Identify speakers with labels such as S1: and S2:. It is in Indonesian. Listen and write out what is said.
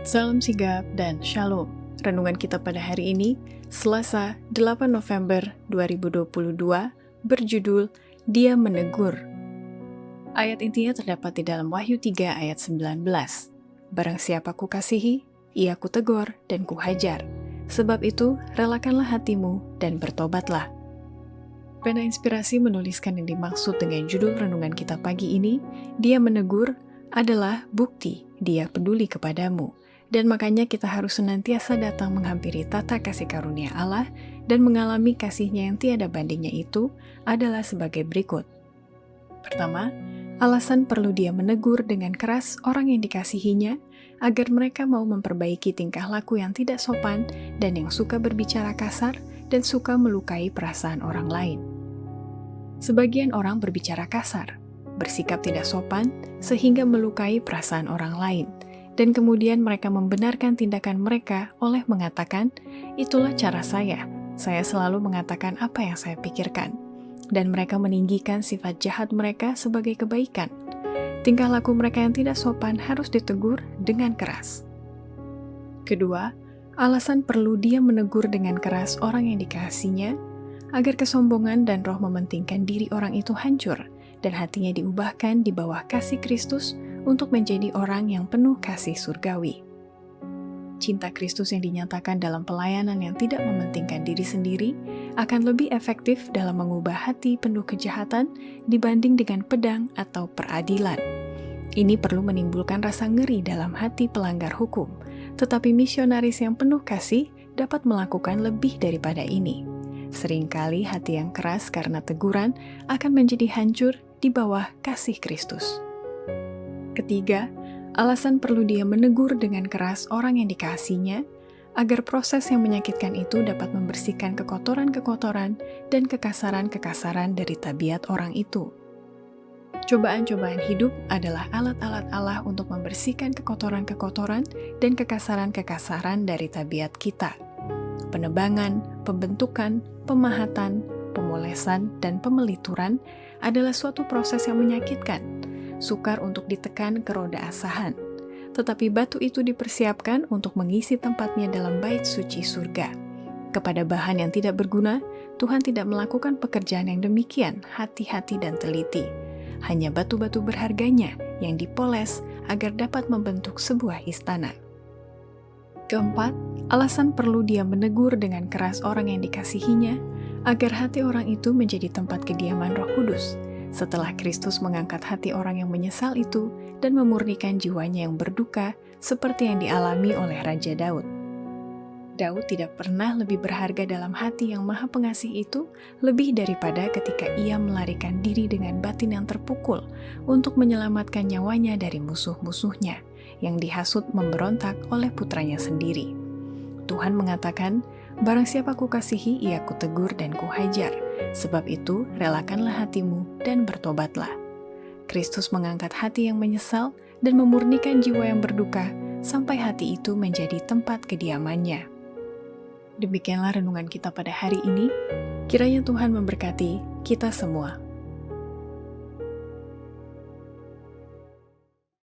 S1: Salam sigap dan shalom. Renungan kita pada hari ini, Selasa 8 November 2022, berjudul Dia Menegur. Ayat intinya terdapat di dalam Wahyu 3 ayat 19. Barang siapa kukasihi, ia kutegur dan kuhajar. Sebab itu, relakanlah hatimu dan bertobatlah. Pena Inspirasi menuliskan yang dimaksud dengan judul renungan kita pagi ini, Dia Menegur, adalah bukti Dia peduli kepadamu. Dan makanya kita harus senantiasa datang menghampiri tata kasih karunia Allah dan mengalami kasih-Nya yang tiada bandingnya itu adalah sebagai berikut. Pertama, alasan perlu Dia menegur dengan keras orang yang dikasihinya agar mereka mau memperbaiki tingkah laku yang tidak sopan dan yang suka berbicara kasar dan suka melukai perasaan orang lain. Sebagian orang berbicara kasar, bersikap tidak sopan sehingga melukai perasaan orang lain. Dan kemudian mereka membenarkan tindakan mereka oleh mengatakan, itulah cara saya selalu mengatakan apa yang saya pikirkan. Dan mereka meninggikan sifat jahat mereka sebagai kebaikan. Tingkah laku mereka yang tidak sopan harus ditegur dengan keras. Kedua, alasan perlu Dia menegur dengan keras orang yang dikasihinya, agar kesombongan dan roh mementingkan diri orang itu hancur, dan hatinya diubahkan di bawah kasih Kristus, untuk menjadi orang yang penuh kasih surgawi. Cinta Kristus yang dinyatakan dalam pelayanan yang tidak mementingkan diri sendiri akan lebih efektif dalam mengubah hati penuh kejahatan dibanding dengan pedang atau peradilan. Ini perlu menimbulkan rasa ngeri dalam hati pelanggar hukum, tetapi misionaris yang penuh kasih dapat melakukan lebih daripada ini. Seringkali hati yang keras karena teguran akan menjadi hancur di bawah kasih Kristus. Ketiga, alasan perlu Dia menegur dengan keras orang yang dikasihinya, agar proses yang menyakitkan itu dapat membersihkan kekotoran-kekotoran dan kekasaran-kekasaran dari tabiat orang itu. Cobaan-cobaan hidup adalah alat-alat Allah untuk membersihkan kekotoran-kekotoran dan kekasaran-kekasaran dari tabiat kita. Penebangan, pembentukan, pemahatan, pemolesan, dan pemelituran adalah suatu proses yang menyakitkan, sukar untuk ditekan ke roda asahan, tetapi batu itu dipersiapkan untuk mengisi tempatnya dalam bait suci surga. Kepada bahan yang tidak berguna, Tuhan tidak melakukan pekerjaan yang demikian hati-hati dan teliti. Hanya batu-batu berharganya yang dipoles agar dapat membentuk sebuah istana. Keempat, alasan perlu Dia menegur dengan keras orang yang dikasihinya, agar hati orang itu menjadi tempat kediaman Roh Kudus, setelah Kristus mengangkat hati orang yang menyesal itu dan memurnikan jiwanya yang berduka seperti yang dialami oleh Raja Daud. Daud tidak pernah lebih berharga dalam hati yang Maha Pengasih itu lebih daripada ketika ia melarikan diri dengan batin yang terpukul untuk menyelamatkan nyawanya dari musuh-musuhnya yang dihasut memberontak oleh putranya sendiri. Tuhan mengatakan, barang siapa kukasihi ia kutegur dan kuhajar. Sebab itu, relakanlah hatimu dan bertobatlah. Kristus mengangkat hati yang menyesal dan memurnikan jiwa yang berduka sampai hati itu menjadi tempat kediamannya. Demikianlah renungan kita pada hari ini. Kiranya Tuhan memberkati kita semua.